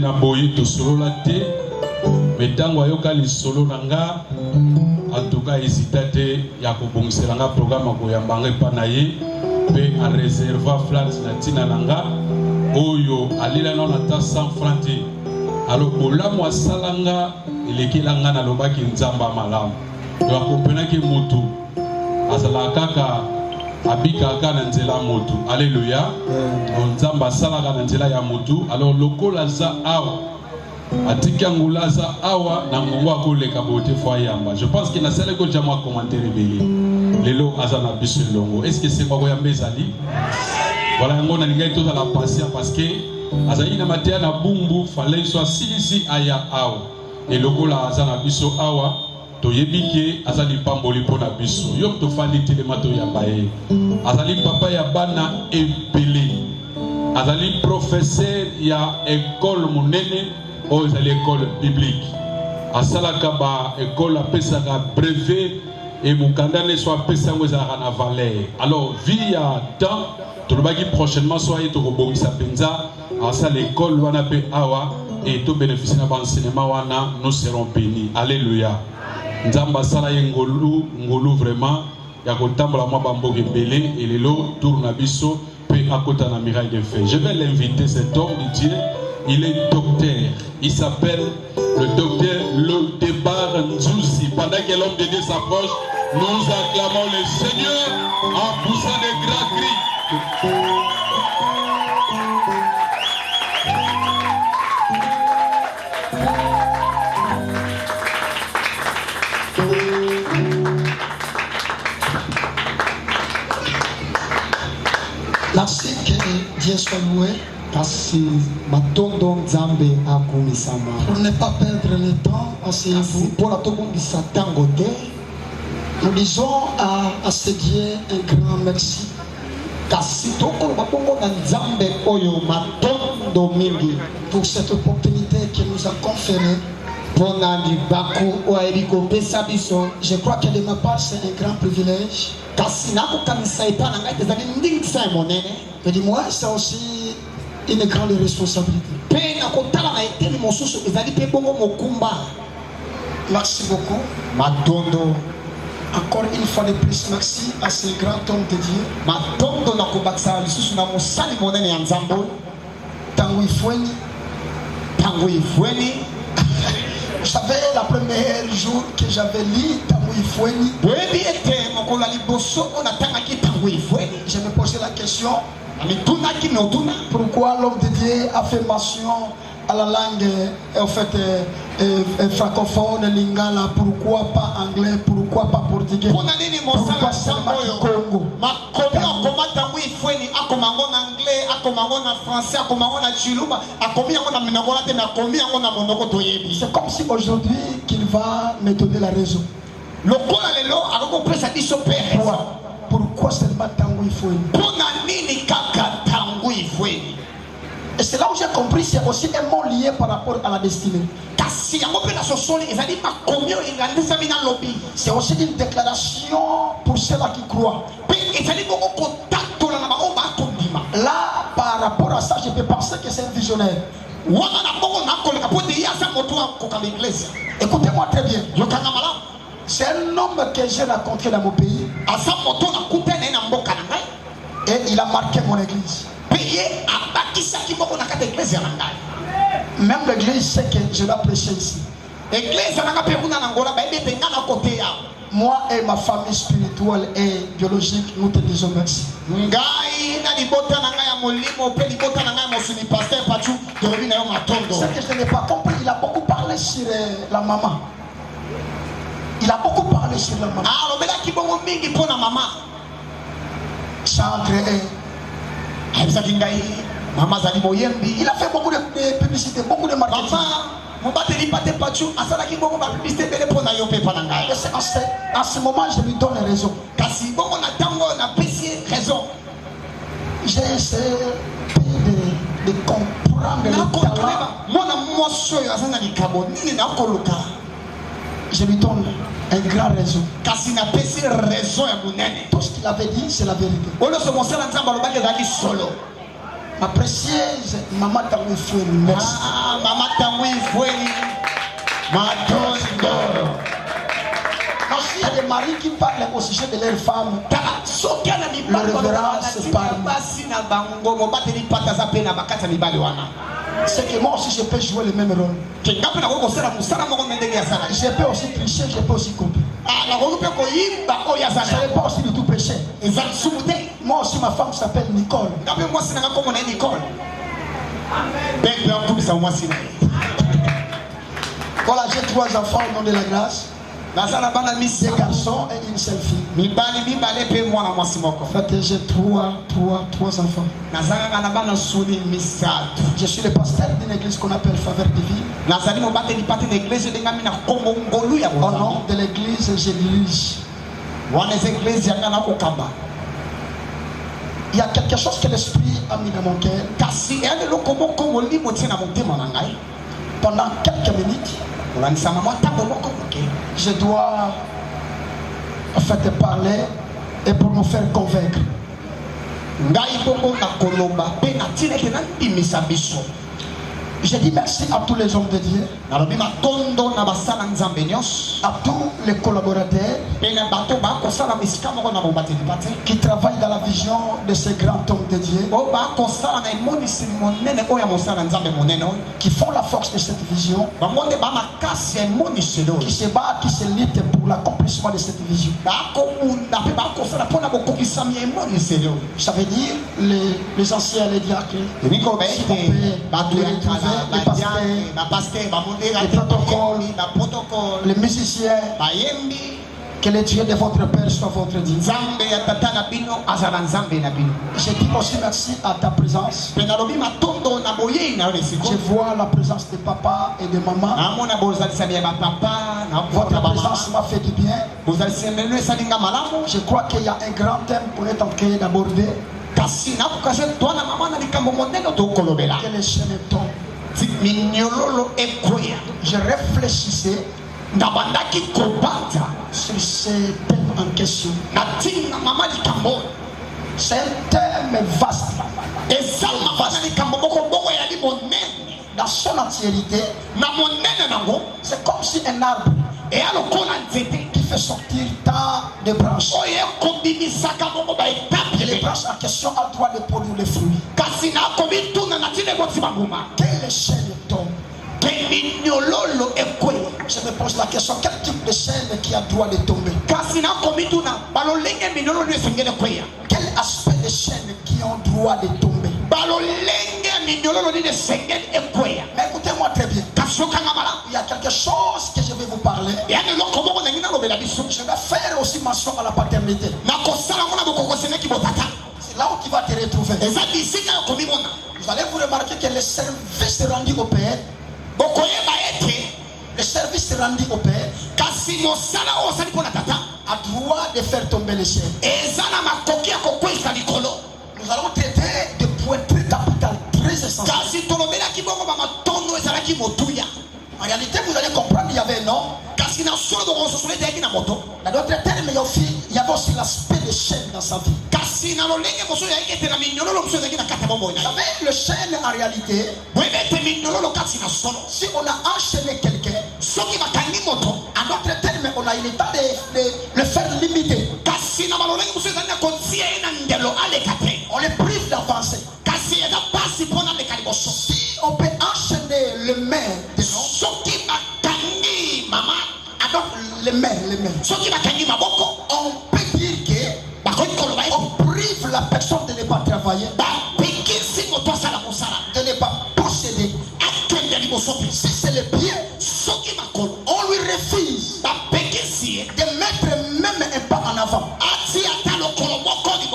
na boyi to solo la te mais tango ayoka li solo nanga en tout cas hésitate ya ko bongisela nga programme ko ya mbanga pa na ye pe a réserva flats na tina nanga oyo alila na ta 100 francs te alors bola mo salanga elekelanga na lobaki nzamba malamu to akompena ke mutu azala kaka abika kana nzela mutu alléluia nzamba salaka na nzela ya mutu alors lokola za awa atika ngulaza awa na ngongo akoleka bote fwa yamba. Je pense qu'il a celle que j'ai moi commentaire rebelle lelo azana biso longo est-ce que c'est quoi yamba ezali voilà ngona lingai to la patience parce que azali na matia na bumbu fallait soit silisi aya awa et lokola azana biso awa to yebike azali pamboli pona biso yo to fali telema to yamba e azali papa ya bana ebele azali professeur ya école monene aux l'école biblique. À Salakaba, école à Pesaka brevet et Moukandane soit Pesanga à Valais. Alors, via temps, tout le monde prochainement soit et tout le Sapenza, à ça l'école Wanape Awa et tout bénéficier de l'enseignement Wana, nous serons bénis. Alléluia. Nzamba Sala Ngolu, Ngolu vraiment, Yakotambla Mabambo Gebele et les lots tournent à Bisso, puis à côté de la miraille de fait. Je vais l'inviter, cet homme de Dieu. Il est docteur. Il s'appelle le docteur Lodebar Nzouzi. Pendant que l'homme de Dieu s'approche, nous acclamons le Seigneur en poussant des grands cris. Merci que Dieu soit loué. Pour ne pas perdre le temps, nous disons à ce Dieu un grand merci. Pour cette opportunité qu'il nous a conférée. Je crois que de ma part c'est un grand privilège. Mais dis-moi, c'est aussi une grande responsabilité. Merci beaucoup. Encore une fois de plus, merci à ce grand homme de Dieu. Vous savez, la première jour que j'avais lu Tanguy Foueni, je me posais la question. Pourquoi l'homme de Dieu a fait mention à la langue francophone, lingala? Pourquoi pas anglais? Pourquoi pas portugais? Pourquoi seulement Congo? C'est comme si aujourd'hui qu'il va me donner la raison. Pourquoi seulement Tanguy Foueni? Et c'est là où j'ai compris, c'est aussi un mot lié par rapport à la destinée. C'est aussi une déclaration pour ceux-là qui croient. Là, par rapport à ça, je peux penser que c'est un visionnaire. Écoutez-moi très bien. C'est un homme que j'ai rencontré dans mon pays. Et il a marqué mon église. Même l'église sait que je l'ai prêché ici. Moi et ma famille spirituelle et biologique, nous te disons merci. Ce que je n'ai pas compris, il a beaucoup parlé sur la maman. Il a beaucoup parlé sur la maman. Chantre il a fait beaucoup de publicité, beaucoup de marketing. En ce moment, je lui donne raison. J'ai essayé de comprendre le talent. Je lui donne un grand raison. Tout ce qu'il avait dit, c'est la vérité. Ma précieuse maman Tanguy Foueni, merci. Ah, maman Tanguy Foueni, ma dose d'or. Non, s'il y a des maris qui parlent au sujet de leur femme, le révérence parle. C'est que moi aussi je peux jouer le même rôle. Je peux aussi tricher, je peux aussi copier. Je ne vais pas aussi du tout pécher. Moi aussi ma femme s'appelle Nicole. Voilà, j'ai 3 enfants au nom de la grâce. Des garçons et une seule fille. En fait, j'ai 3 enfants. Je suis le pasteur d'une église qu'on appelle Faveur Divine. Au nom de l'église, je dirige. Il y a quelque chose que l'esprit a mis dans mon cœur. Pendant quelques minutes, je dois en fait parler et pour me faire convaincre. Je dis merci à tous les hommes de Dieu, à tous les collaborateurs qui travaillent dans la vision de ce grand homme de Dieu, qui font la force de cette vision, qui se battent, qui se luttent pour l'accomplissement de cette vision. Ça veut dire les anciens, les diacres, les protocoles, les musiciens. Que le Dieu de votre Père soit votre Dieu. Je dis aussi merci à ta présence. Je vois la présence de papa et de maman. Votre présence m'a fait du bien. Je crois qu'il y a un grand thème qu'on est en train d'aborder. Que les chaînes tombent. Je réfléchissais sur ce thème en question. C'est un thème vaste. Dans son entièreté, c'est comme si un arbre qui fait sortir tant de branches. Et les branches en question ont le droit de produire les fruits. Quelle chaîne tombe? Je me pose la question, quel type de chaîne qui a droit de tomber? Quel aspect de chaîne qui ont droit de tomber? Mais écoutez-moi très bien. Il y a quelque chose que je vais vous parler. Je vais faire aussi mention à la paternité. C'est là où tu vas te retrouver. Vous allez vous remarquer que le service rendu au Père, le service rendu au Père a droit de faire tomber les chaînes. Nous allons traiter de points très capitaux, très essentiels. En réalité, vous allez comprendre qu'il y avait un homme. Dans d'autres termes, il y avait aussi l'aspect de chaîne dans sa vie. Vous savez, le chaîne en réalité, si on a enchaîné quelqu'un, en d'autres termes, on a eu le temps de le faire limiter. On le prive d'avancer. Si on peut enchaîner le main de l'homme, donc les mains, on peut dire que on prive la personne de ne pas travailler, de ne pas posséder. Si c'est le pied, on lui refuse de mettre même un pas en avant.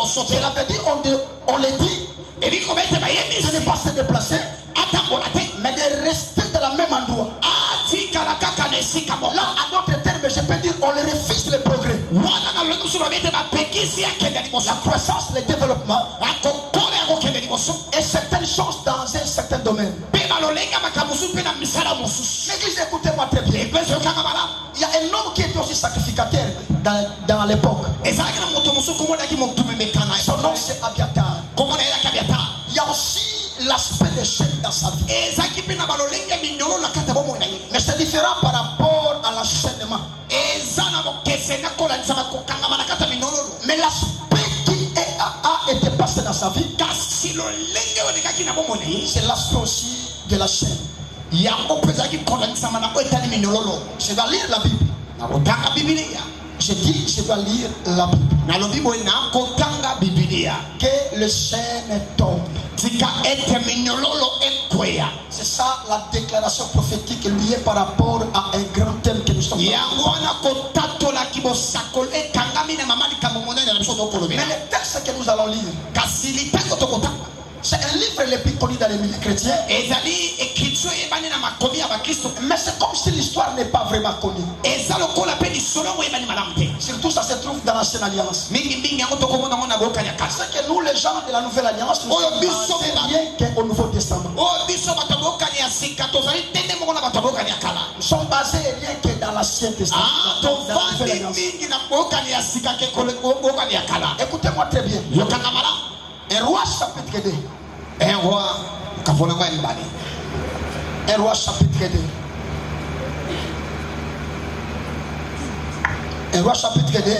Cela veut dire on le dit de ne pas se déplacer, mais de rester dans le même endroit. Là, à d'autres termes, je peux dire on le refuse le progrès. La croissance, le développement et certaines choses dans un certain domaine. L'église, écoutez-moi très bien. Il y a un homme qui était aussi sacrificateur dans l'époque. Son nom c'est Abiatar. Il y a aussi chaînes dans sa vie. Mais c'est différent par rapport à l'enchaînement. Mais l'aspect qui a été passé dans sa vie, c'est l'aspect aussi de la chaîne. Je dois lire la Bible. Je dis, je dois lire la Bible. Que le chaîne tombe. C'est ça la déclaration prophétique liée par rapport à un grand thème que nous sommes. Mais le texte que nous allons lire, c'est un livre le plus connu dans les milieux chrétiens. Mais c'est comme si l'histoire n'est pas vraiment connue. Surtout ça se trouve dans l'ancienne alliance. C'est que nous les gens de la nouvelle alliance, nous sommes basés rien qu'au Nouveau Testament. Nous sommes basés rien que dans l'Ancien Testament. Écoutez-moi très bien. Un roi chapitre 2. Un roi, Un roi chapitre 2. Un roi chapitre 2.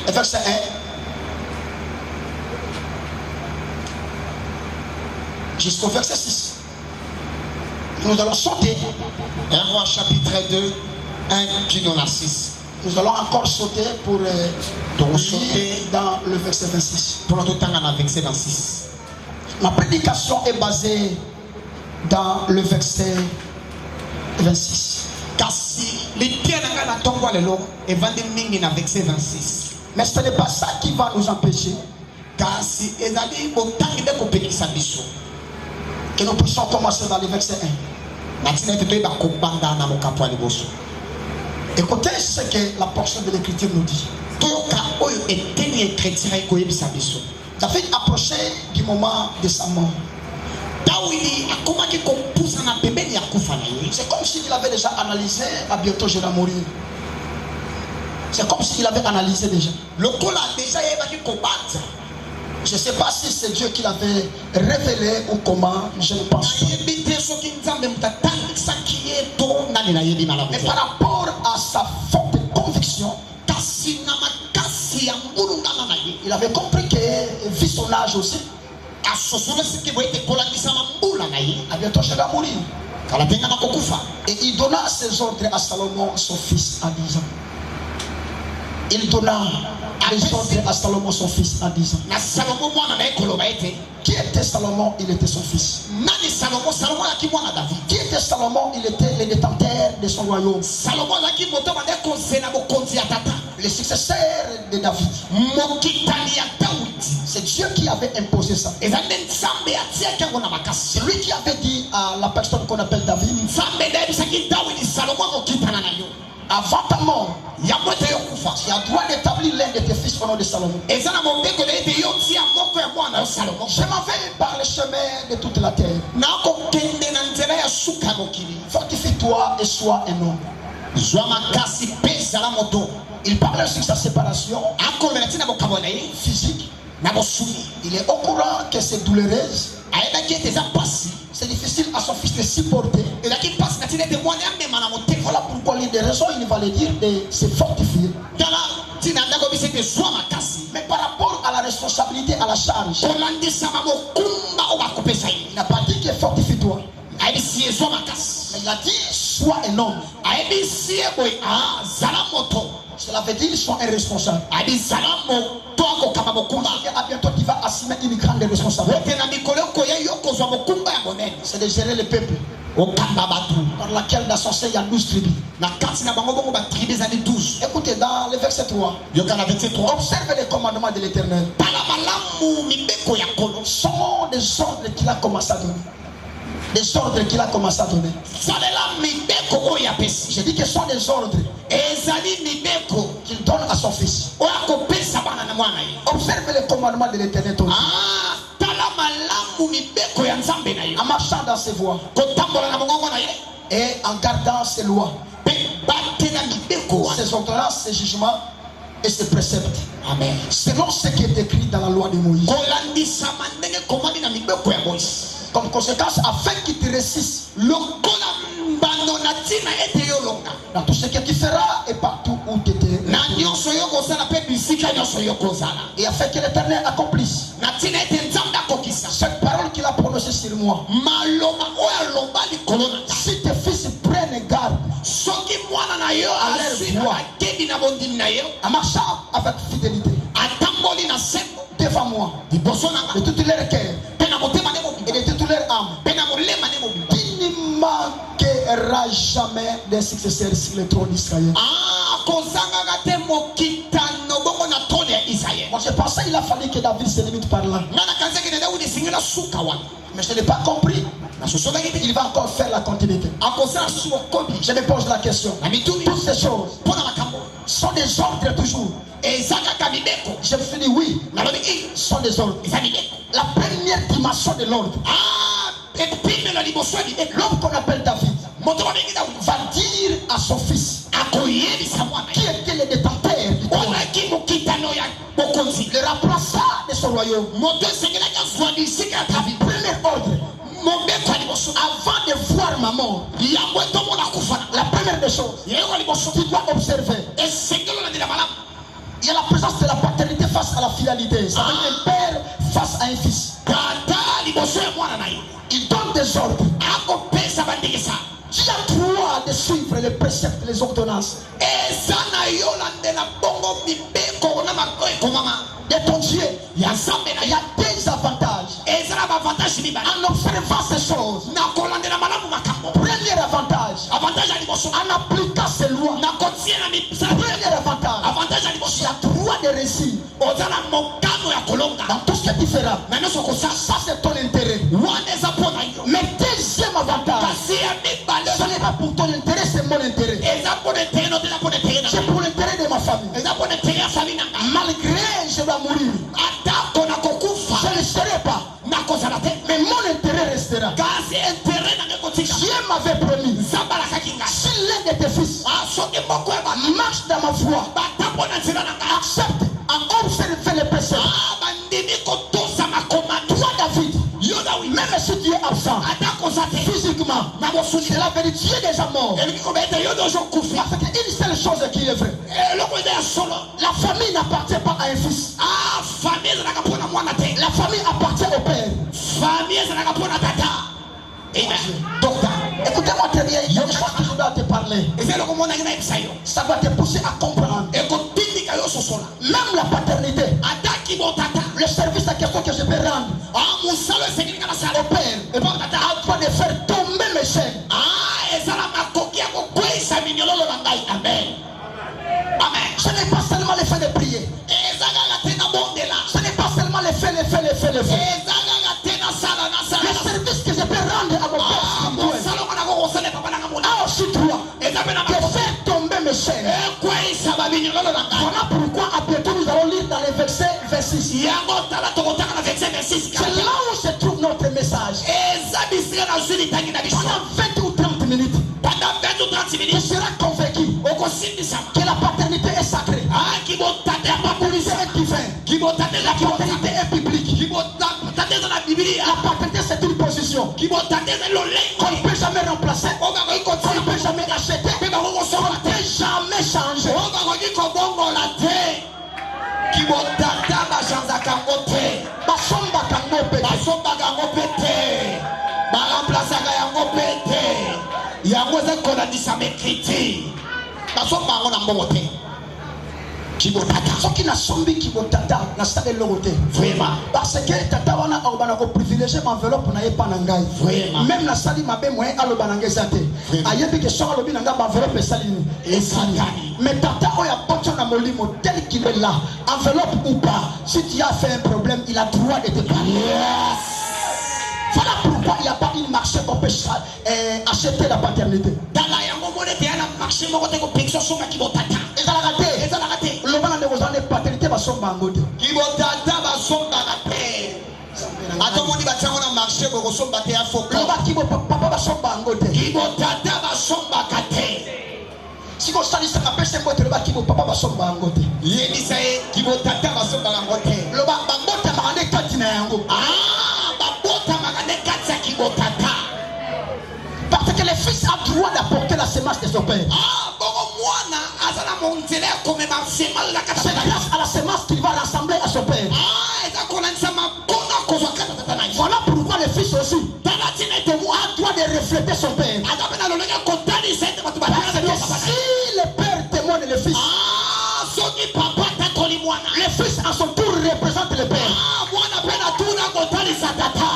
Et verset 1. Jusqu'au verset 6. Nous allons sauter. Un roi chapitre 2, 1 à 6. Nous allons encore sauter pour lire dans le verset 26. Pour notre temps, on a verset 26. Ma prédication est basée dans le verset 26. Mais ce n'est pas ça qui va nous empêcher que nous puissions commencer dans le verset 1. Écoutez ce que la portion de l'Écriture nous dit. David approchait du moment de sa mort. C'est comme s'il avait déjà analysé, à bientôt je vais mourir. C'est comme s'il avait analysé déjà. Je ne sais pas si c'est Dieu qui l'avait révélé ou comment, je ne pense pas. Mais par rapport à sa forte conviction, il avait compris que, vu son âge aussi, à bientôt je vais mourir. Et il donna ses ordres à Salomon, son fils, à 10 ans. Il donna les ordres à Salomon, son fils, à 10 ans. Qui était Salomon? Il était son fils. Qui était Salomon? Il était le détenteur de son royaume. Le successeur de David. C'est Dieu qui avait imposé ça. C'est lui qui avait dit à la personne qu'on appelle David, avant ta mort, tu as droit d'établir l'un de tes fils au nom de Salomon. Je m'en vais par le chemin de toute la terre. Fortifie-toi et sois un homme. Il parle sur sa séparation physique. Il est au courant que c'est douloureuse. C'est difficile à son fils de supporter. Voilà pourquoi il y a des raisons, il va le dire de se fortifier. Mais par rapport à la responsabilité, à la charge, il n'a pas dit que fortifie-toi. Mais il a dit sois un homme. Cela veut dire sois un responsable. À bientôt tu vas assumer une grande responsabilité. C'est de gérer le peuple. Par laquelle dans son sein il y a 12 tribus. Écoutez dans le verset 3. Observez les commandements de l'Éternel. Ce sont des ordres qu'il a commencé à donner. Des ordres qu'il a commencé à donner. Je dis que ce sont des ordres qu'il donne à son fils. Observez les commandements de l'Éternel. En marchant dans ses voies et en gardant ses lois, ses ordonnances, ses jugements et ses préceptes. Amen. Selon ce qui est écrit dans la loi de Moïse. Comme conséquence, afin qu'il te réussisse dans tout ce que tu feras et partout où tu étais. Et afin que l'Éternel accomplisse cette parole qu'il a prononcée sur moi. Si tes fils prennent garde à leur voix, à marcher avec fidélité devant moi, de toute leur cœur et de toute leur âme, il ne manquera jamais des successeurs sur le trône d'Israël. Moi je pensais qu'il a fallu que David se limite par là. Mais je n'ai pas compris. Il va encore faire la continuité. Je me pose la question. Toutes ces choses sont des ordres toujours. Je me suis dit oui, sont des ordres. La première dimension de l'ordre, l'homme qu'on appelle David va dire à son fils qui était le détenteur du trône, le remplaçant de son royaume. Premier ordre, avant de voir ma mort, la première des choses, tu dois observer. Il y a la présence de la paternité face à la fidélité. Ça veut dire un père face à un fils. Il donne des ordres. Tu as droit de suivre les préceptes, les ordonnances de ton Dieu. Il y a des avantages en observant ces choses. Premier avantage, en appliquant ces lois. Premier avantage, tu as droit de réussir dans tout ce que tu feras. Ça c'est ton intérêt. Mais deuxième avantage, ce n'est pas pour ton intérêt, c'est mon intérêt. C'est pour l'intérêt de ma famille. Malgré je vais mourir, je ne serai pas, mais mon intérêt restera. Dieu m'avait promis, si l'un de tes fils marche dans ma voie, accepte à observer les préceptes. Toi David, même si tu es absent physiquement, c'est la vérité, tu es déjà mort. Parce qu'une seule chose qui est vraie, la famille n'appartient pas à un fils. La famille appartient au père. Docteur, écoutez-moi très bien, il y a des choses que je dois te parler. Ça va te pousser à comprendre. Même la paternité, le service à quelqu'un que je peux rendre au père, a droit de faire tomber mes chaînes. Amen. Amen. Ce n'est pas seulement le fait de prier. Ce n'est pas seulement le fait. Le service que je peux rendre à mon père a aussi droit de faire tomber mes chaînes. Voilà pourquoi après tout nous allons lire dans les versets 26. C'est là où se trouve notre message. Pendant 20 ou 30 minutes, tu seras convaincu que la paternité est sacrée. La paternité est divine. La paternité est biblique. La paternité c'est une position qu'on ne peut jamais remplacer, qu'on ne peut jamais acheter, qu'on ne peut jamais changer. Soki na sombi kibotata na sale logote vraiment parce que tata wana obana ko privilégier enveloppe na yepa na ngai vraiment même na sali mabe moyen aloba na ngeza te ayebi que so alobi na nga enveloppe salini esani mais tata oya pocho na molimo tel qu'il est là enveloppe ou pas si tu as fait un problème il a droit de te parler. Yes. Voilà pourquoi il n'y a pas une marché qu'on peut acheter la paternité. Dans la marché le bana de vos paternité va somba ngote. Kibotata va somba la paix. Atomoni batanga na marché boko somba te afoko. Le ba kibo papa va somba ngote. Kibotata va somba kate. Si Siko salisa na pese mbote le ba kibo papa basomba ngote. Yebisa ye kibo tata basomba ngote. Le ba bangota makande kati na yango. Ah, babota makande kati ya kibo tata. Parce que le fils a droit d'apporter la semence de son père. Ah, bongo mwana azana monzele comme ma semence la kata. C'est grâce à la semence qu'il va rassembler à son père. Ah, eza konanisa makona kozwa kata tata na. Voilà pourquoi le fils aussi Tana tine te mo a droit de refléter son père. adamena loleka kotani sente batu Parce batana que si le père témoigne le fils, ah, soki papa takoli mwana. le fils à son tour représente le père. Ah, mwana pena tuna kotani satata.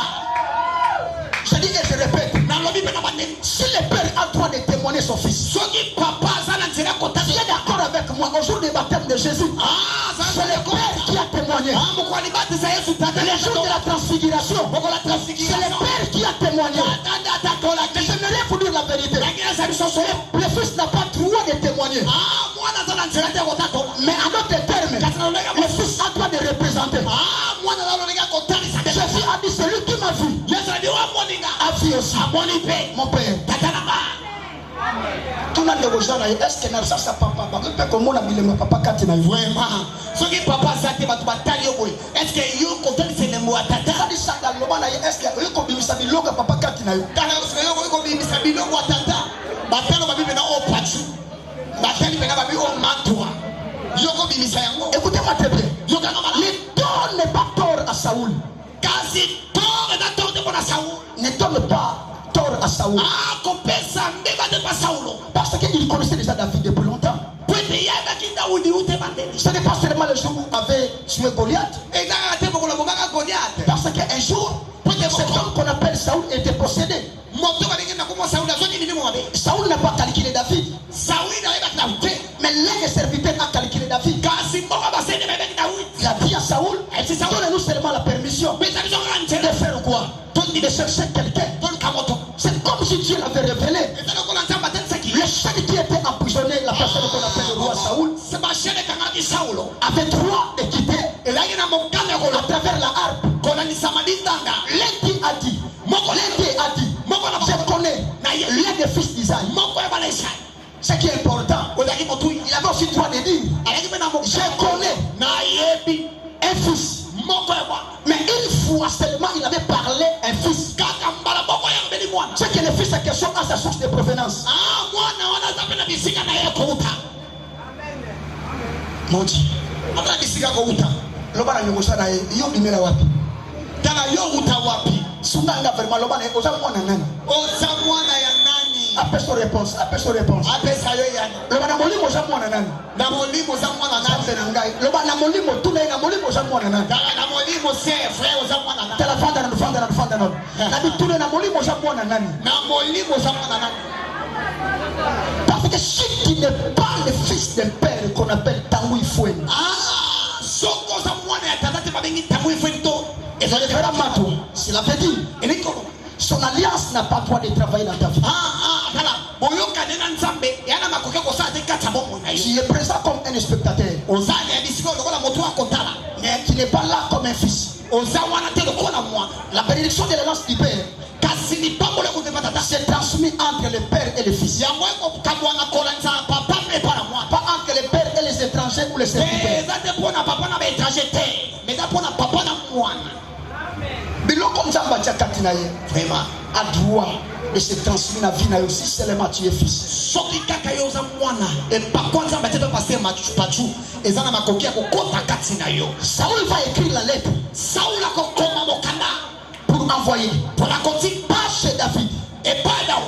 Je dis et je répète, Na lobi pena baneni. si le père a droit de témoigner son fils, Soki papa zana nzela kotani. tu es d'accord avec moi au jour du baptême de Jésus? Ah, C'est le père qui a témoigné. Ah, mukwani batisa Yesu tata. Le jour de la transfiguration, Boko la c'est transfiguration. le père qui a témoigné. Tata takola Mais j'aimerais vous dire la vérité. Lakini sa bisoso. Le fils n'a pas droit de témoigner. Ah, mwana zana nzela te kotakola. Mais en d'autres termes, Katina loleka le fils a droit de représenter. Ah, mwana zana loleka kotani satata. Jésus a dit, celui qui m'a vu Yesu ndi wa moninga. a vu aussi Amoni pe. mon père. Tata na ba. Tout le monde est-ce que ça ça papa peut comment on a mis le papa kati na yo. Vraiment. Soki papa zate batu batali yo boy. Est-ce que yo kotani se le mwa tata? Kadi sanga loba na ye est-ce que yo ko bimisa biloka papa kati na yo. Kana yo ko bimisa biloko wa tata. Batalo babi bena o pachu. Batali bena babi o mantua. Yo ko bimisa yango. Écoutez-moi très bien. Yo kana mala. Ne donne pas tort à Saoul. Kasi tore da tore bona Saul. Ne donne pas tort à Saoul. Ah, kopesa mbeba de pa Saulo. Parce qu'il connaissait déjà David depuis longtemps. Pwete ya ba kinda udi ute bandeli. Ce n'est pas seulement le jour où il avait tué Goliath. E ga te boko lo baka Goliath. Parce qu'un jour, cet homme qu'on appelle Saoul était possédé. Moto ba dinga ko mo Saul azoki ni mo abe. Saoul n'a pas calculé David. Saul na eba na ute. Mais l'un des serviteurs a calculé David. Kasi mboko ba sene bebe na ute. Il a dit à Saoul, donne-nous seulement la permission de Pesa biso ngante. faire quoi? De chercher quelqu'un. Don kamoto. C'est comme si Dieu l'avait révélé. Eza ko lanta batel saki. Le chef qui était emprisonné, la personne qu'on appelle le roi Saoul, Sebashene kanga di Saulo. avait droit de quitter Elagi na mokane ko à travers la harpe. kona ni samadindanga. L'un a dit, l'un a dit, je connais l'un des fils d'Isaïe. Moko ya balaisha. Ce qui est important, Olagi motui. il avait aussi droit de dire, Alagi bena mokane. je connais Na yebi. un fils. Moko ya bwa. Mais une fois seulement, il avait parlé un fils. Kaka mbala moko ya beli mwana. C'est que le fils en question a sa source de provenance. Ah, mwana wana zapena bisika na ye kuuta. Mon Dieu. Amana bisika kuuta. Lobana nyongosana yo bimela wapi? Tana yo uta wapi? Sunganga vraiment lobana oza mwana nani? Oza mwana ya nani? Appelle son réponse, appelle son réponse. Apesa yo yani. Lobana molimo oza mwana nani? Na molimo za mwana nani? Nzambe na ngai. Lobana molimo tuna na molimo oza mwana nani? Dala na molimo se frère oza mwana nani? Tala fanda na fanda no. Na bitule na molimo oza mwana nani? Na molimo za mwana nani? Parce que si tu n'es pas le fils d'un père qu'on appelle Tanguy Foueni, Ah, soko za mwana ya tata te babengi tamu ifento. et ça le fera matou, c'est la dit. Enikolo. Son alliance n'a pas droit de travailler dans ta vie. Ah, tala. Boyoka nena nzambe yana makoke ko sa te kata bomo na yo. Tu es présent comme un spectateur, Ozani ya bisiko lokola moto akotala. mais tu n'es pas là comme un fils. Oza wana te lokola mwana. La bénédiction de l'alliance du père Kasi ni pambo le kote patata. s'est transmise entre le père et le fils. Yango eko kabwana kolanza papa me para mwana. Pas entre le père et les étrangers ou les serviteurs. Eza te pona papa na betranger te. Mais da pona papa na mwana. Biloko nzamba tia kati na ye Vraiment. a droit de se transmettre la vie na yo si seulement tu es fils. Soki kaka yo za mwana. E pa kwanza mbate to passer machu pachu. Eza na makoki ya kokota kati na yo. Saoul va écrire la lettre Saula kokoma mokanda. pour envoyer, Pour la koti pas chez David, e pa Daud.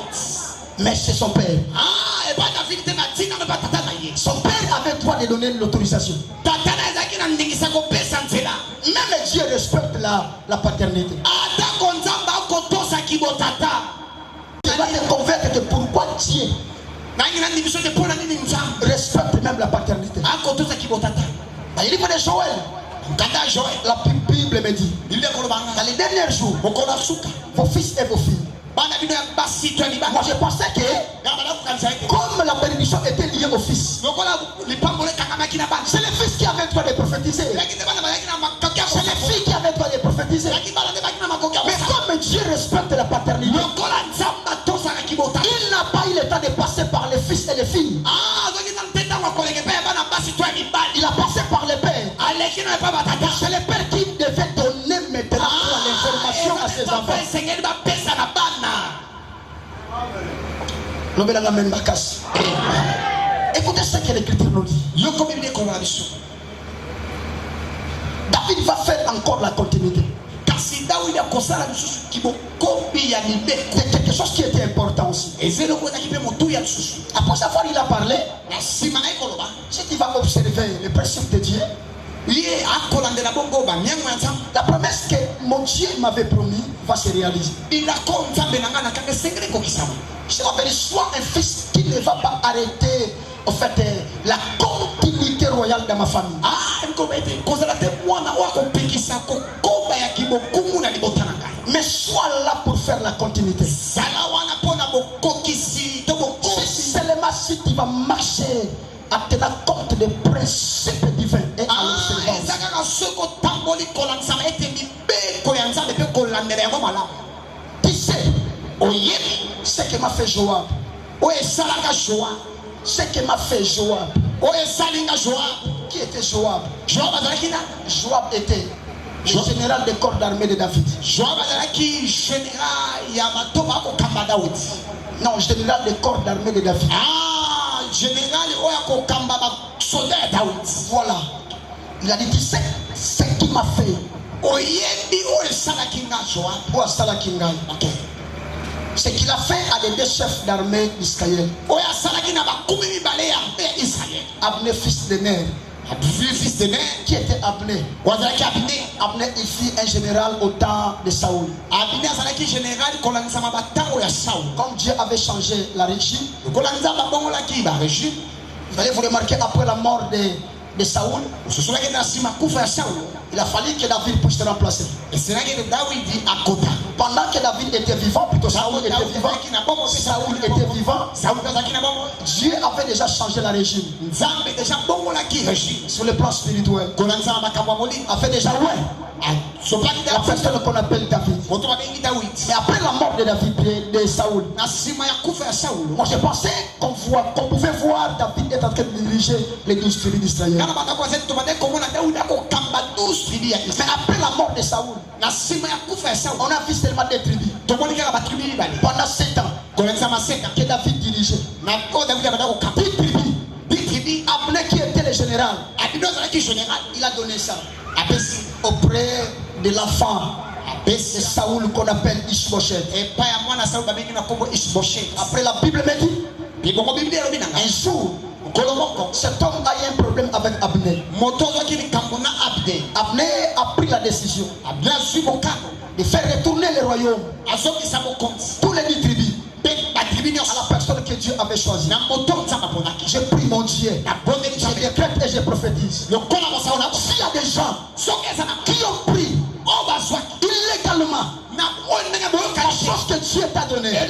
mais chez son père. Ah, e pa David te na tina me patata na ye. Son père avait droit de donner l'autorisation. Tata na ezaki na ndingisa kopesa nzela. Même Dieu respecte la paternité. Ata konzamba kotosa kibotata. Il va te convaincre que pourquoi Dieu Nangi na ndibiso te pona nini nzambe. respecte même la paternité. Akotosa kibotata. Dans le livre de Joël, Kanda Joël. la Bible me dit, Il est kolobanga. dans les derniers jours, Bokola suka. vos fils et vos filles. Bana bino ya basi to liba. Moi je pensais que Ngabala kukanza ite. comme la bénédiction était liée au fils, Lokola lipambo le kangama kina bana. c'est le fils qui avait droit de prophétiser. Lakini bana bayaki na makokia C'est les filles qui avaient droit de prophétiser. Lakini bana bayaki na makokia. Mais comme Dieu respecte la paternité, Lokola nzamba tosa ka kibotata. il n'a pas eu le temps de passer par les fils et les filles. Ah, zoki C'est le père qui devait donner maintenant l'information à ses enfants. Écoutez ce que l'Écriture nous dit. David va faire encore la continuité. C'est quelque chose qui était important aussi. Après avoir il a parlé, si tu vas observer les principes de Dieu, la promesse que mon Dieu m'avait promis va se réaliser. Je m'appelle soit un fils qui ne va pas arrêter en fait la continuité royale de ma famille. Mais sois là pour faire la continuité. C'est seulement si tu vas marcher à tenir compte des principes divins et à tu sais, ce que m'a fait Joab. Ce que m'a fait Joab. Qui était Joab? Joab était le général des corps d'armée de David. Non, général des corps d'armée de David. Voilà. Il a dit, tu sais ce qui m'a fait. Ce qu'il a fait à les deux chefs d'armée d'Israël. Abner, fils de Ner. Qui était Abner? Abner ici un général au temps de Saoul. Comme Dieu avait changé la régime, vous allez vous remarquer après la mort de Saoul, il a fallu que David puisse se remplacer. Pendant que David était vivant, plutôt Saoul était vivant, Dieu avait déjà changé la régime. Sur le plan spirituel, a fait déjà la personne qu'on appelle David. Mais après la mort de David, de Saoul, moi je pensais qu'on pouvait voir David être en train de diriger les 12 tribus d'Israël. Mais après la mort de Saoul, on a vu seulement des tribus. Pendant 7 ans, que David dirigeait. 10 tribus. Abner qui était le général, il a donné ça auprès de l'enfant de Saoul qu'on appelle Ishbosheth. Après la Bible me dit, un jour, cet homme a eu un problème avec Abner. Abner a pris la décision de faire retourner le royaume, tous les 10 tribus, à la personne que Dieu avait choisie. Je prie mon Dieu, je décrète et je prophétise. S'il y a des gens qui ont pris illégalement la chose que Dieu t'a donnée, ils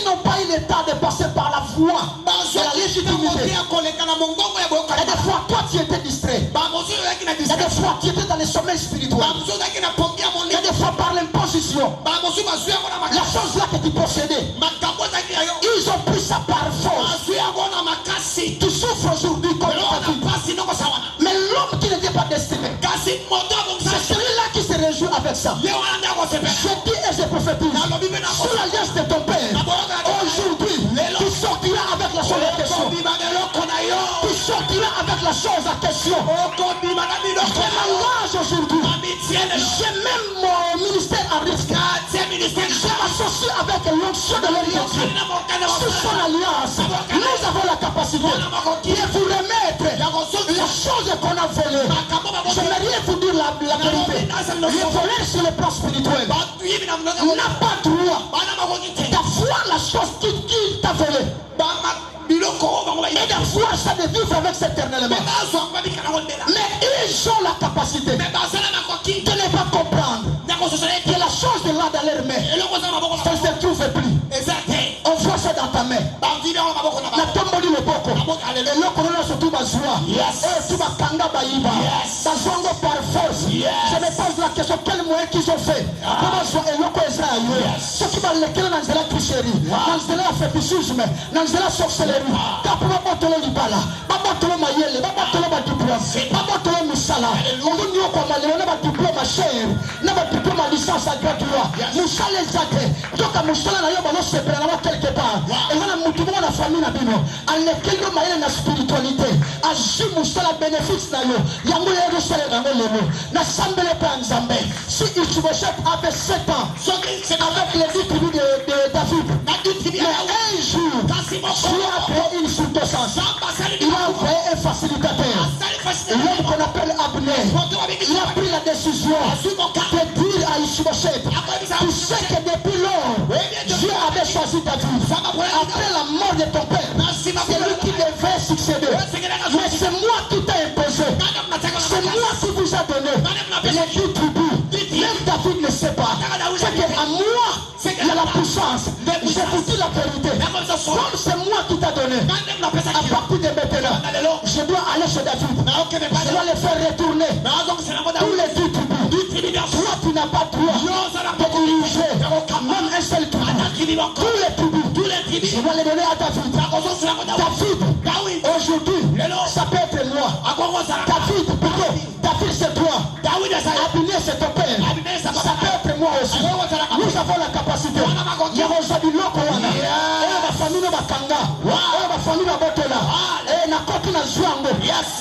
n'ont pas eu le temps de passer par la voie de la légitimité. Et des fois, toi tu étais distrait. Et des fois, tu étais dans les sommets spirituels. Et des fois, par l'imposition, la chose là que tu possédais, ils ont pris ça par force. Tu souffres aujourd'hui comme ta vie. Mais l'homme qui n'était pas destiné, c'est celui-là qui se réjouit avec ça. Je dis et je prophétise sur l'alliance de ton père. Aujourd'hui, tu sortiras avec la chose en question. Tu sortiras avec la chose en question. Je m'engage aujourd'hui. J'ai même mon ministère à risque. Je m'associe avec l'onction de l'homme de Dieu. Sur son alliance, nous avons la capacité de vous remettre la chose qu'on a volée. Je n'ai rien vous dire la vérité. Le voler sur le plan spirituel n'a pas droit d'avoir la chose qui t'a volé. Et d'avoir ça de vivre avec éternellement. Mais ils ont la capacité de ne pas comprendre que la chose est là dans leurs mains. Ça ne se trouve plus. On voit ça dans ta main. La tomboli le boko. Et le corona surtout bazua. Et tout va kanga baïba. Bazongo par force. Je me pose la question, quel moyen qu'ils ont fait. Comment soit et le koeza ayo. Ce qui va lequel dans la tricherie. Dans la fétichisme. Dans la sorcellerie. Kapura botolo libala. Babotolo mayele. Babotolo badibwa. Babotolo musa. Moussala. On nous dit qu'on a le diplôme à cher, n'a pas de diplôme à licence à gratuit. Moussala est zate. Donc à Moussala, il y a un ballon séparé quelque part. Et voilà, nous devons la famille à Bino. En lequel nous avons la spiritualité. À J Moussala bénéfice na yo. Yango ya yo sale dans le mot. Na sambele pa nzambe. Si Ishbosheth avait 7 ans, avec les 10 tribus de David, mais un jour, Dieu a créé une sous-puissance. Il a envoyé un facilitateur. L'homme qu'on appelle Abner. Il a pris la décision de dire à Ishbosheth, tu sais que depuis lors, Dieu avait choisi David. Après la mort de ton père, c'est lui qui devait succéder. Mais c'est moi qui t'ai imposé. C'est moi qui vous a donné les 10 tribus. Même David ne sait pas. C'est qu'à moi, il y a la puissance. Je vous dis la vérité. Comme c'est moi qui t'a donné, à partir de maintenant, je dois aller chez David. Je dois le faire retourner. Tous les 10 tribus. Toi, tu n'as pas droit de diriger même un seul tribu. Tous les tribus. Je dois les donner à David. David, aujourd'hui, ça peut être moi. David, plutôt, David c'est toi. Abner c'est ton père. Ça peut être moi aussi. Nous avons la capacité. Il y a aujourd'hui l'eau. Et ma famille va kanga. Et ma famille va botela. Et na kotu na zwango.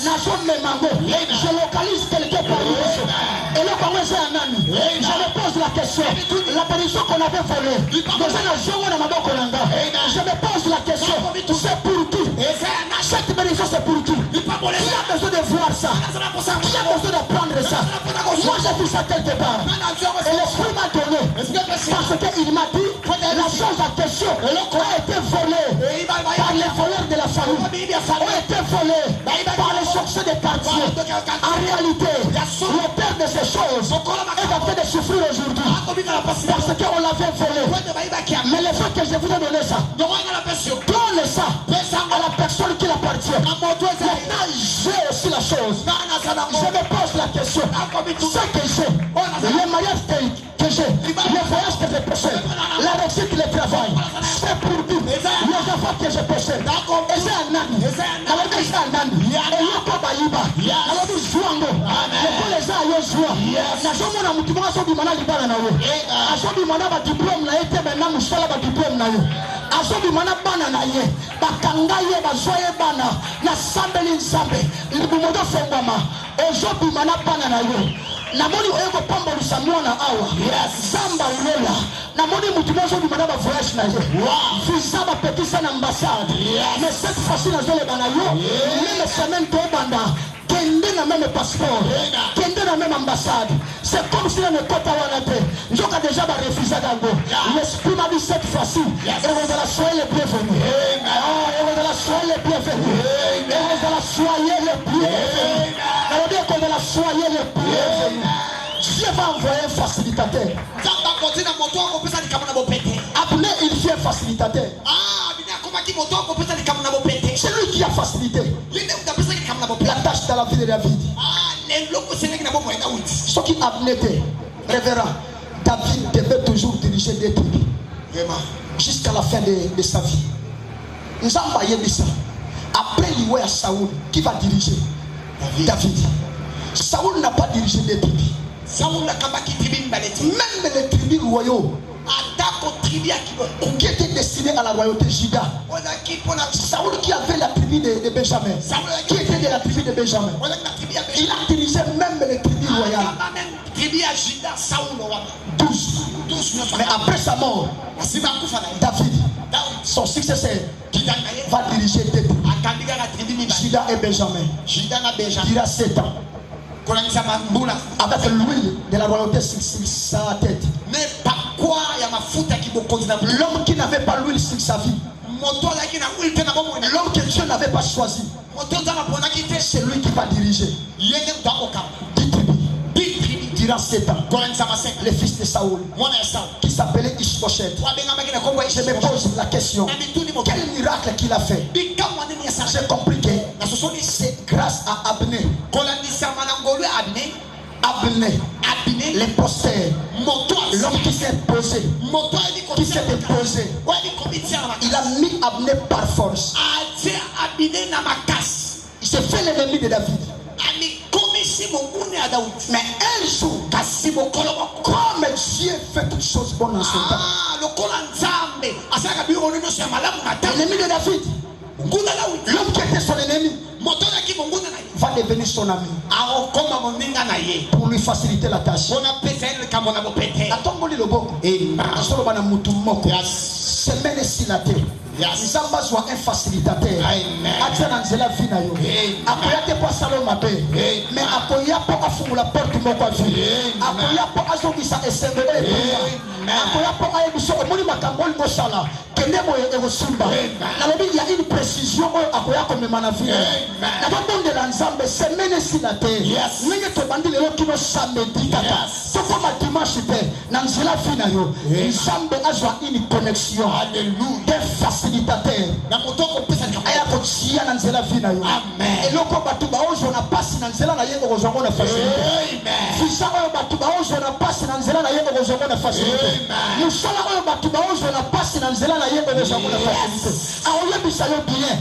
Na zone mango. Je localise quelque part. Et là, comment c'est un ami? Je me pose la question. La bénédiction qu'on avait volée. Je me pose la question. C'est pour qui? Cette bénédiction c'est pour qui? Qui a besoin de voir ça? Qui a besoin d'apprendre ça? Moi j'ai vu ça quelque part. Et l'esprit m'a donné. Parce qu'il m'a dit la chose en question a été volée par les voleurs de la famille. A été volée par les sorciers des quartiers. En réalité, le père de ces choses est en train de souffrir aujourd'hui. Parce qu'on l'avait volé. Mais le fait que je vous ai donné ça, donne ça à la personne qui l'appartient. Maintenant, j'ai aussi la chose. Je me pose la question. Ce que j'ai, le mariage que j'ai, le voyage que je possède, la réussite, le travail, c'est pour dire les enfants que je possède. Et c'est un ami. Alors que c'est un ami. Et Yoko Baïba. Alors que Zouango. Les gens aillent jouer. Nazomo na mutumwa so bimana libana na yo. Aso bimana ba diplôme na été maintenant musala ba diplôme na yo. Aso bimana bana na ye. Bakanga ye ba zoye bana na sambeli nsambe. Libumodo fengama. Ozo bimana bana na yo. Namoni oyeko pambolisa mwana awa. Zamba ulela. Namoni mutumwa so bimana ba voyage na ye. Visa ba petisa na ambassade. Mais cette fois-ci na zole bana yo. Même semaine to banda. Kende na même passeport, kende na même ambassade. C'est comme si on ne peut pas avoir été. J'aurais déjà refusé d'ango. L'esprit m'a dit cette fois-ci, et vous allez soyez les bienvenus. Et vous allez soyez les bienvenus. Et vous allez soyez les bienvenus. Ça veut dire qu'on va soyez les bienvenus. Dieu va envoyer un facilitateur. Abner, il fait un facilitateur. C'est lui qui a facilité la tâche dans la vie de David. Ce qui Abner était révérend, David devait toujours diriger des tribus jusqu'à la fin de sa vie. Nous avons dit ça. Après l'Ioué à Saoul, qui va diriger David. Saoul n'a pas dirigé des tribus. Même les tribus royaux qui étaient destinés à la royauté Juda. Saoul qui avait la tribu de Benjamin, qui était de la tribu de Benjamin, il a dirigé même les tribus royales. 12. Mais après sa mort, David, son successeur, va diriger des tribus, Juda et Benjamin. Il a 7 ans. Avec l'huile de la royauté sur sa tête. L'homme qui n'avait pas l'huile sur sa vie, l'homme que Dieu n'avait pas choisi, c'est lui qui va diriger 10 tribus durant 7 ans. Le fils de Saoul, qui s'appelait Ishbosheth. Je me pose la question, quel miracle qu'il a fait? J'ai compris que c'est grâce à Abner. Abner, l'imposteur, l'homme qui s'est posé, il a mis Abner par force. Il s'est fait l'ennemi de David. Mais un jour, comme Dieu fait toutes choses bonnes en son temps, l'ennemi de David, l'homme qui était son ennemi, va devenir son ami pour lui faciliter la tâche. Atongoli loboko asoloba na mutu moko semaine silate nzamba zwa un facilitateur atia na nzela vi na yo akoya te po asala mabe mais akoya po afungula porte moko ya vi akoya po azongisa esembe akoya po ayebisa omoni makambo oyo mosala kende boye ekosumba nalobi ya une précision oyo akoya komema na vi nabobondela nzambe semaine silate ndenge tobandi lelo kino samedi kaka tokoma dimanche te na nzela vi na yo nzambe azwa une connexion des facilitateurs aya kotia na nzela vi na yo eloko bato baozwa na pasi na nzela na ye okozwango na facilité visa oyo bato baozwa na pasi na nzela na ye okozwango na facilité mosala oyo bato baozwa na pasi na nzela na ye okozwango na facilité aoyebisa yo bien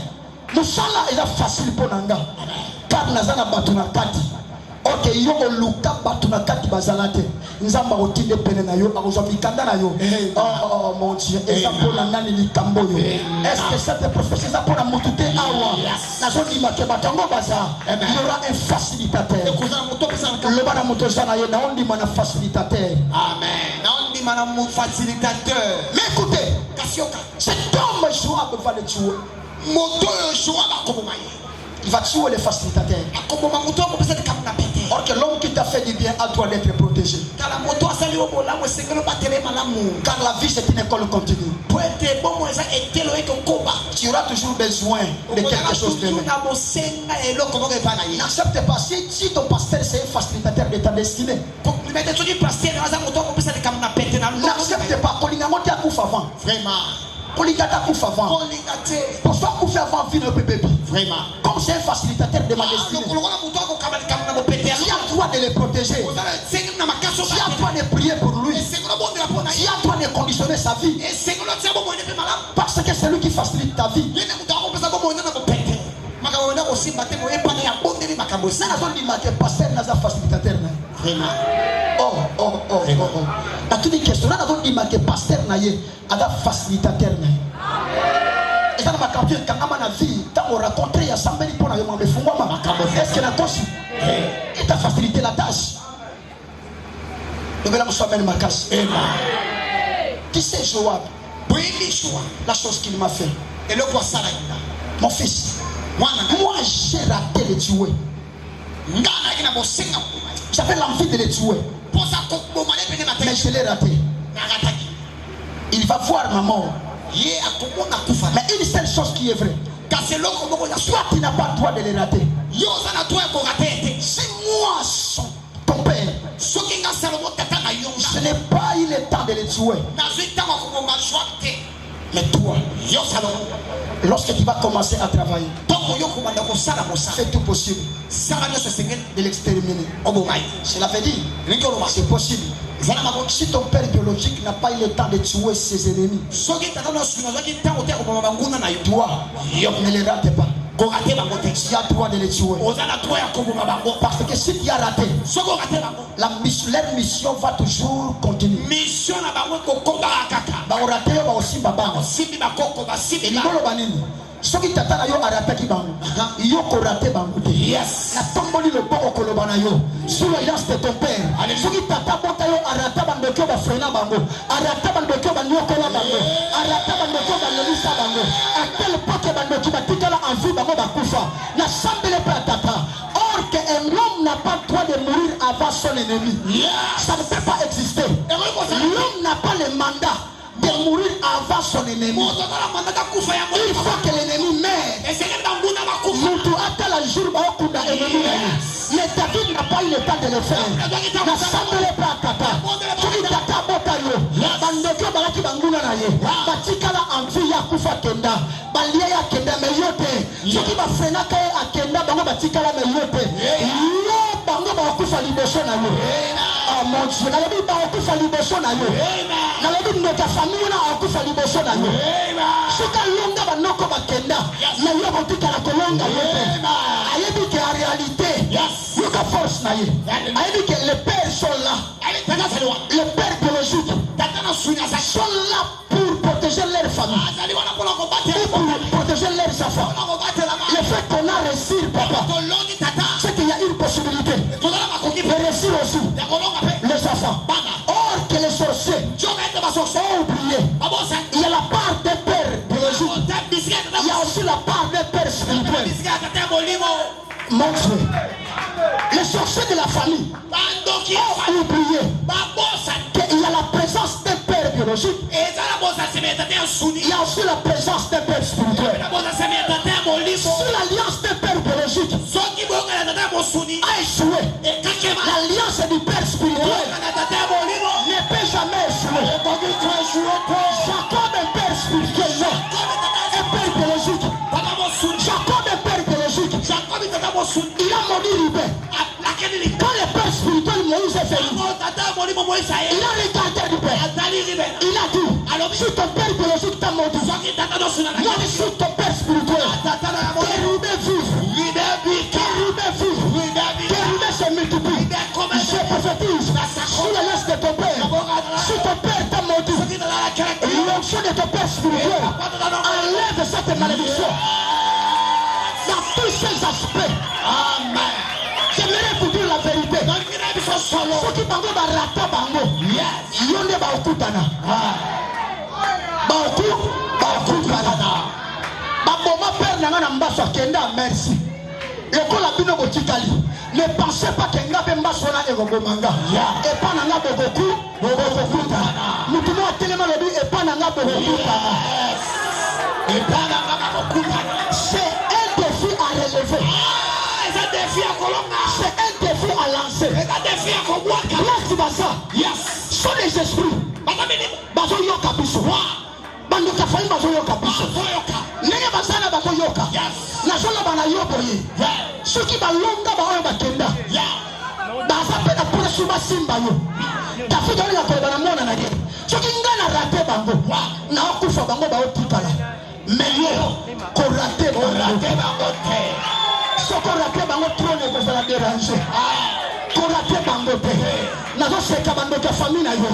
mosala eza facile mpo na nga kar naza na bato na kati ok yo oluka bato na kati bazala te nzamba otinde pene na yo akozwa mikanda na yo oh mon Dieu eza mpona nani likambo yo est-ce que cette prophétie eza mpona motu te awa nazondima ke bato yango baza il y aura un facilitateur loba na moto eza na ye naondima na facilitateur mais écoutez cet homme Joab va le tuer il va tuer les facilitateurs. Or que l'homme qui t'a fait du bien a droit d'être protégé. Car la vie c'est une école continue. Tu auras toujours besoin de quelque chose de mieux. N'accepte pas si ton pasteur c'est un facilitateur de ta destinée. N'accepte pas qu'on y a couf avant. Vraiment. Poligata couf avant. Pourquoi couf avant vie de bébé? Vraiment. Comme c'est un facilitateur de ma destinée. Tu as droit de les protéger. Tu as droit de prier pour lui. Tu as droit de conditionner sa vie. Parce que c'est lui qui facilite ta vie. Pasteur n'a pas facilitateur. T'as tout dit question. Là, on dit que pasteur n'a pas facilitateur. Et ça m'a capté quand on a vu, quand on rencontre il y a 100 000 pour la maman de Fungoma. Est-ce que la tâche il t'a facilité la tâche? Le gars me ma casse. Qui c'est Joab? La chose qu'il m'a fait. Et le quoi ça? Mon fils, moi j'ai raté de tuer. J'avais l'envie de les tuer. Mais je l'ai raté. Il va voir ma mort. Mais une seule chose qui est vraie. Soit tu n'as pas le droit de les rater. Si moi, ton père, je n'ai pas eu le temps de les tuer. Mais toi, lorsque tu vas commencer à travailler, fais tout possible de l'exterminer. Cela veut dire, c'est possible. Si ton père biologique n'a pas eu le temps de tuer ses ennemis, toi, ne les rate pas. Tu as droit de les tuer. Parce que si tu as raté, leur mission va toujours continuer. Soki tata na yo arataki bango yo ko raté bango te na tomboli le poko koloba na yo sous l'alliance de ton père soki tata bota yo arata bango ko ba frena bango arata bango ko ba nyokola bango arata bango ko ba lelisa bango à tel point que bango ki batikala en vie bango bakufa na sambele pa tata. Or que un homme n'a pas le droit de mourir avant son ennemi. Ça ne peut pas exister. L'homme n'a pas le mandat de mourir avant son ennemi. Il faut que l'ennemi meure. Moutou attend le jour où l'ennemi meurt. Mais David n'a pas eu le temps de le faire. N'assemblez pas tata. Tu dis tata botayo. Bandeko balaki banguna na ye. Batikala envie ya kufa kenda. Balia ya kenda meyote. Soki ba frena ka akenda bango batikala meyote. Yo bango ba kufa liboso na yo. Ah mon Dieu, na lebi ba kufa liboso na yo. Na lebi ndeka famille na kufa liboso na yo. Soka longa banoko bakenda. Na yo botikala kolonga yo. Ayebi que en réalité, you can force naïe. Il dit que les pères sont là. Les pères biologiques sont là pour protéger leur famille. Pour protéger leurs enfants. Le fait qu'on a réussi, papa, c'est qu'il y a une possibilité de réussir aussi les enfants. Or que les sorciers ont oublié. Il y a la part des pères biologiques. Il y a aussi la part des pères spirituels. Mon Dieu. Les sorciers de la famille ont oublié qu'il y a la présence des pères biologiques. Il y a aussi la présence des pères spirituels. Si l'alliance des pères biologiques a échoué, l'alliance du père spirituel ne peut jamais échouer. Jacob est père spirituel, est père biologique. Jacob est père biologique. Il a maudit Rubén. Quand le père spirituel Moïse est venu, il a regardé Rubén. Il a dit, si ton père biologique t'a maudit, moi je suis ton père spirituel. Que Rubén vive. Que Rubén vive. Que Rubén se multiplie. Je prophétise sur la laisse de ton père. Si ton père t'a maudit, l'onction de ton père spirituel enlève cette malédiction. Dans tous ces aspects. Amen. J'aimerais vous dire la vérité. Ceux qui bango barata bango. Yonde baokutana. Baokutana. Baboma père nanga na mbaso kenda merci. Eko la bino botikali. Ne pensez pas que ngabe mbaso na ego manga. Et pas nanga bogoku, bogokutana. Mutumo atelema lobi et pas nanga bogokutana. Et pas nanga bogokutana. C'est un défi à relever. C'est un défi à lancer. Là, yes. Sont les esprits. Bazo yoka biso. Bando kafai bazo yoka biso. Nenge basana bazo yoka. Nazola bana yoka ye. Ceux qui balonga ba bakenda. Baza pena pour suba simba yo. Tafi dole la ko bana mona na ye. Ceux qui ngana raté bango. Na okufa bango ba otikala. Mais yo ko raté bango te. Soko raté bango trop ne vous a déranger. Ko raté bango te. Na zo seka bango ka famille na yo.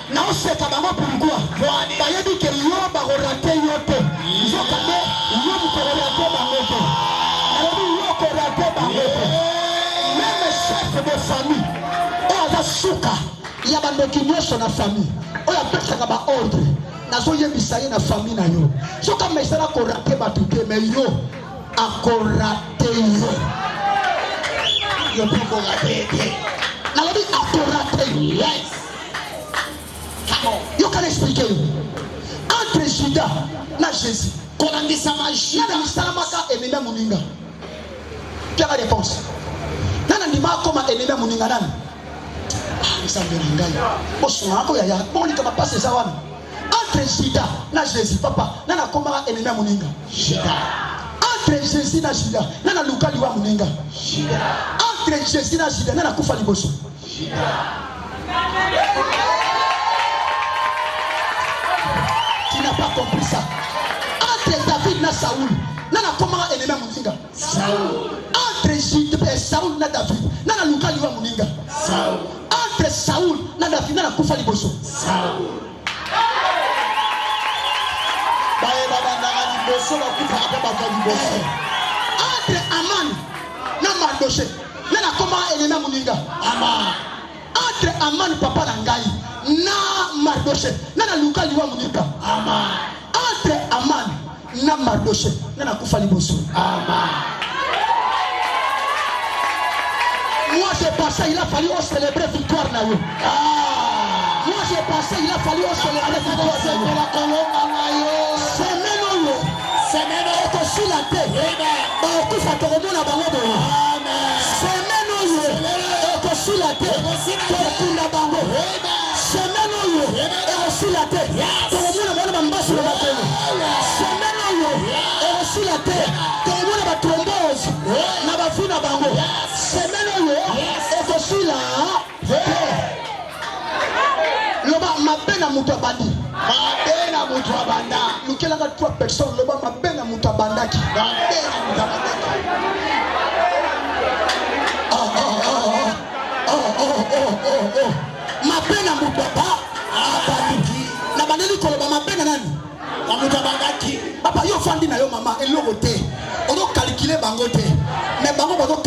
Na o seka bango pourquoi? Ba yebi ke yo ba ko raté yo te. Zo kame yo ko raté bango te. Na yo ko raté bango te. Même chef de famille. O za suka ya bando kinyoso na famille. O ya pesa ka ba ordre. Na zo yebisa ye na famille na yo. So kama isala ko raté ba tuté mais yo akorate yo people raté now let me akorate yes come on you can explain entre Judas na Jésus kolangisa magia na misalamaka emenda muninga quelle réponse nana ndima koma emenda muninga nani isambe ngai bosona ko ya boni kama passe ça wana entre Judas na Jésus papa nana koma emenda muninga entre Jésus na Judas nana lukali wa muninga entre Jésus na Judas nana kufa liboso tu n'as pas compris ça entre David na Saoul nana koma ennemi muninga Saoul entre Saoul na David nana lukali wa muninga Saoul entre Saoul na David nana kufa liboso Saoul entre Aman na Mardoché nana koma ennemi muninga Aman entre Aman papa na ngai na Mardoché nana lukali wa muninga Aman entre Aman na Mardoché nana kufa liboso Aman. Moi j'ai pensé il a fallu célébrer victoire na yo. Moi j'ai pensé il a fallu célébrer victoire na yo. Semaine okosi la te bakokufa tokomona bango boye semaine oyo okosi la te tokunda bango semaine oyo okosi la te tokomona bana bambasu na bakolo semaine oyo okosi la te tokomona batrombose na bafi na bango semaine oyo okosi la loba mabe na moto abandi mabe na moto abanda lukelanga 3 personnes loba mabe na moto abandaki mabe na moto abandaki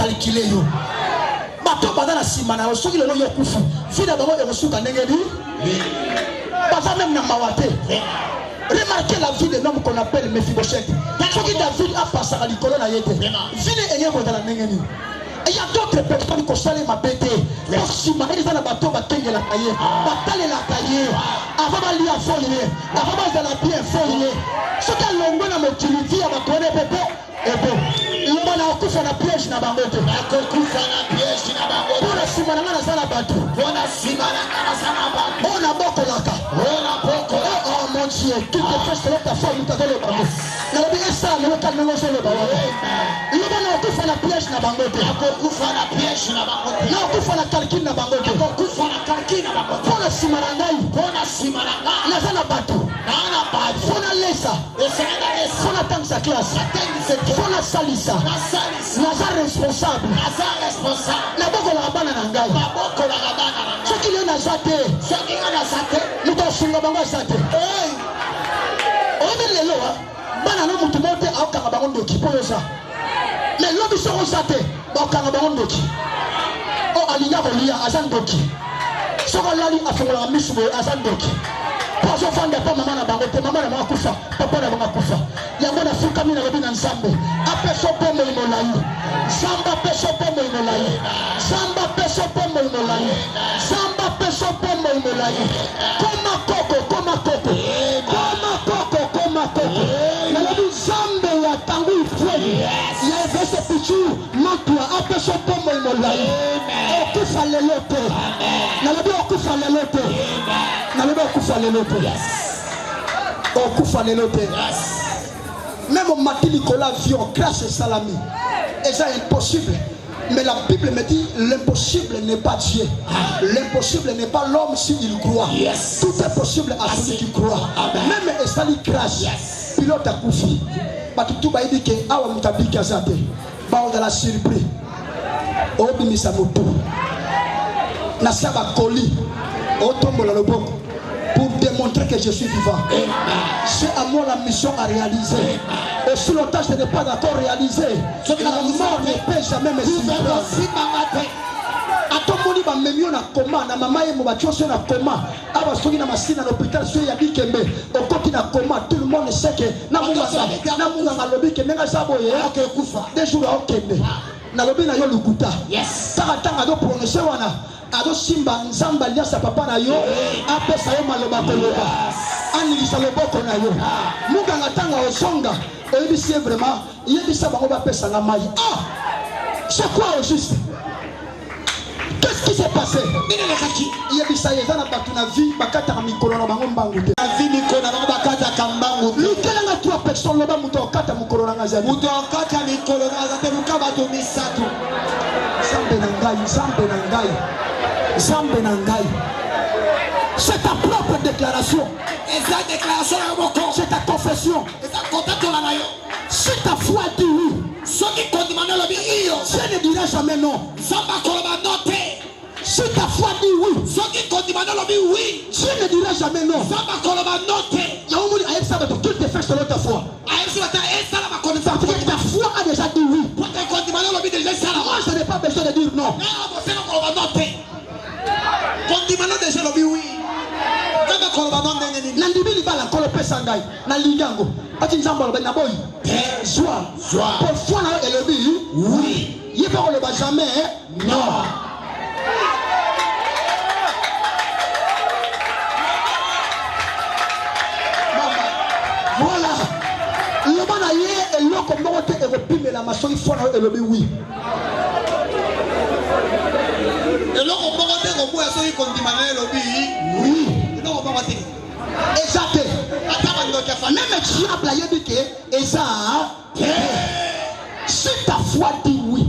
calculer yo bato badana simana soki lelo yo kufu fina bango ekosuka ndengeli baza même na mawate. Remarquez la vie de l'homme qu'on appelle Mephibosheth. Soki David a passé à l'icône na yete vine enye ko dala ndengeli. Et il y a d'autres personnes qui sont allées m'appêter. Pour simana ils ont la bateau batenge la cahier batale la cahier avant d'aller à foyer avant d'aller à bien foyer ce qu'à l'ombre na motilité à batone bébé et bon l'homme na okufa na piège na bangote akufa na piège na bangote pour la simana na sala bateau pour la simana na sala bateau on a beaucoup laka oh mon Dieu tout est fait selon ta foi nous t'avons le bateau na la bien ça le calme nous sur le bateau l'homme na okufa na piège na bangote akufa na piège na bangote na okufa na calcul na bangote akufa na calcul na bangote pour la simana na sala bateau pour la lesa pour la tank sa classe pour la salisa naza responsable na boko la bana na ngai soki le na zate muto sunga bango zate omi lelo bana na mutu mote akanga bango ndoki po yosa mais lobi soko zate bakanga bango ndoki o alinga kolia azan ndoki soko lali afongola misu azan ndoki Paso fanda pa mama na bango te mama na makufa papa na makufa yango na fuka mina lobi na nzambe apeso po mo molai samba peso po mo molai samba peso po mo molai samba peso po mo molai koma koko na lobi zambe ya tangu ifwe ya vese pichu matwa apeso po mo molai okufa lelo te na lobi okufa lelo te même au matin Nicolas vion grâce et salami et c'est impossible mais la Bible me dit l'impossible n'est pas Dieu l'impossible n'est pas l'homme s'il croit tout est possible à celui qui croit même et sali grâce pilote à koufi batutu ba dit que awa mutabiki azate ba on la surpris obimisa moto na saba koli otombola loboko pour démontrer que je suis vivant. C'est à moi la mission à réaliser. Et si longtemps je n'ai pas d'accord réalisé, la mort ne peut jamais me suivre. Atomoni ba memio na koma na mama ye mobatio sur na koma aba soki na masina na hôpital sur ya bikembe okoti na koma tout le monde sait que na munga na lobi ke menga saboye kufa des jours okende na lobi na yo lukuta saka tanga do prononcer wana ado simba nzamba liasa papa na yo apesa yo maloba koloba anilisa loboko na yo munga ngatanga osonga oyebisi vraiment yebisa bango bapesa na mai c'est quoi au juste qu'est-ce qui s'est passé yebisa yeza na batu na vie bakata na mikolo na bango mbangu te na vie mikolo na bango bakata kambangu lukela na trois personnes loba muto okata mukolo na ngazabi muto okata mikolo na ngazabi luka bato misato zambe na ngai c'est ta propre déclaration c'est ta confession si ta foi dit oui je ne dirai jamais non si ta foi dit oui je ne dirai jamais non qu'il te fait selon ta foi ta foi a déjà dit oui moi je n'ai pas besoin de dire non nandimi libala nkolo pesa ngai na lingango ati nzambe aloba na boyi joie pour foi na yo elobi oui yeba koloba jamais non voilà loba na ye eloko moko te ekopimela masoki foi na yo elobi oui eloko moko te koboya soki kondimana elobi oui eloko moko te exacte même diable ayebi ke eza si ta foi dit oui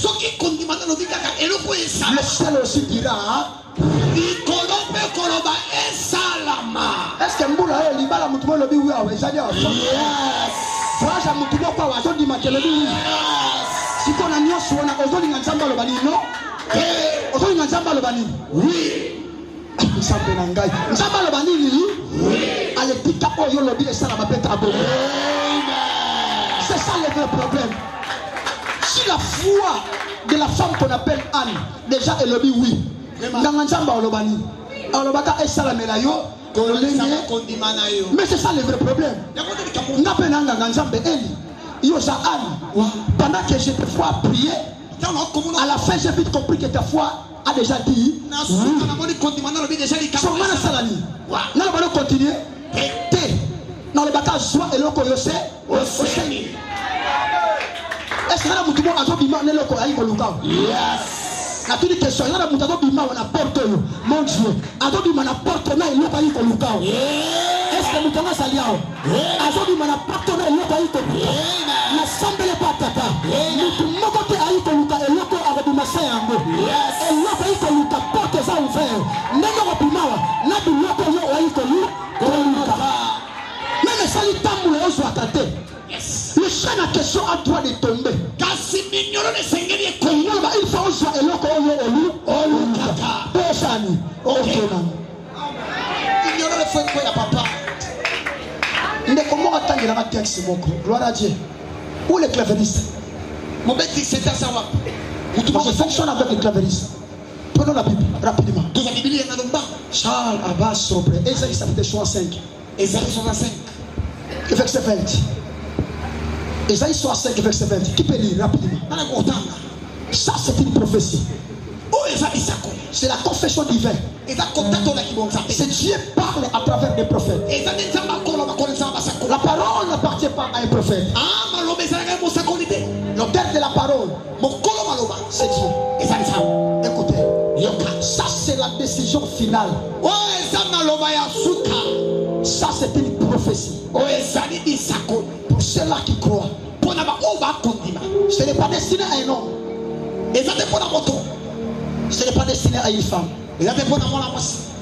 soki kondimana elobi kaka eloko eza le ciel aussi dira likolo mpe koloba esalama est-ce que mbula oyo libala mutu mo elobi oui awa ezali awa fraja mutu moko awa azondimaka elobi oui sikona nyonso wana ozolinga nzambe aloba nini no ozolinga nzambe aloba nini oui nzambe na ngai nzambe aloba nini aletika oyo lobi esala mapeta abo c'est ça le vrai problème si la foi de la femme qu'on appelle Anne, déjà elle a dit oui. Mais c'est ça le vrai problème. Pendant que je te vois prier, à la fin j'ai vite compris que ta foi a déjà dit oui. Continuer. Dans le baka soit et loko yose oseni. Est-ce que la mutumo azobima ne loko ayi koluka? Yes. Na tuni question na mutazo bima na porte yo. Mon Dieu. Azobima na porte na loko ayi koluka. Est-ce que mutanga saliao? Azobima na porte na loko ayi koluka. Na sambele patata. Mutu moko te ayi koluka e loko azobima sayango. Yes. E loko ayi koluka porte za ouvert. Ndenge ko bimawa na biloko yo ayi koluka. Même ça lui tambour et on soit attaqué. Le chien a question à toi de tomber. Il faut qu'on soit éloquent au lieu de lui. Ignorer le fait qu'il y a papa. Il est comment attendre la texte, mon corps. Gloire à Dieu. Où les clavéristes? Mon bête dit c'est à savoir. Je fonctionne avec les clavéristes. Prenons la Bible rapidement. Charles Abbas Sobre. Esaïe chapitre 65. Esaïe 65. Verset 20. Esaïe 65, verset 20. Qui peut lire rapidement? Ça, c'est une prophétie. C'est la confession divine. C'est Dieu parle à travers des prophètes. La parole n'appartient pas à un prophète. L'auteur de la parole, c'est Dieu. Écoutez, ça c'est la décision finale. Ça c'est une prophétie. Pour ceux-là qui croient, ce n'est pas destiné à un homme. Ce n'est pas destiné à une femme.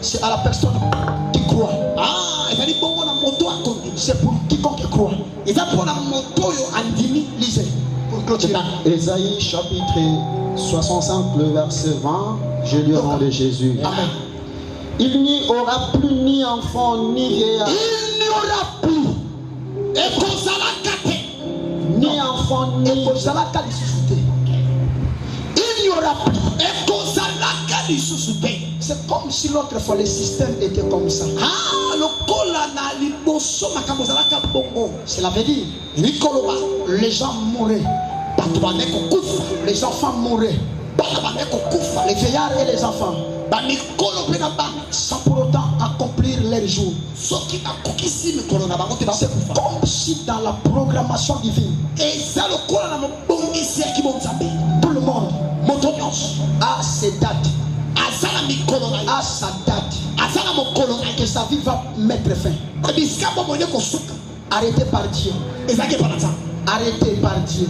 C'est à la personne qui croit. C'est pour quiconque croit. Lisez. Pour clôturer. Esaïe chapitre 65, le verset 20. Je lis au nom de Jésus. Amen. Il n'y aura plus ni enfant ni vieillard. Il n'y aura plus. Ni enfant ni il n'y aura plus. C'est comme si l'autre fois le système était comme ça. Cela veut dire les gens mouraient, les enfants mouraient, les vieillards et les enfants, sans pour autant accomplir leur jour. C'est comme si dans la programmation divine, tout le monde a ses dates, a sa date, que sa vie va mettre fin. Arrêté par Dieu. Arrêté par Dieu.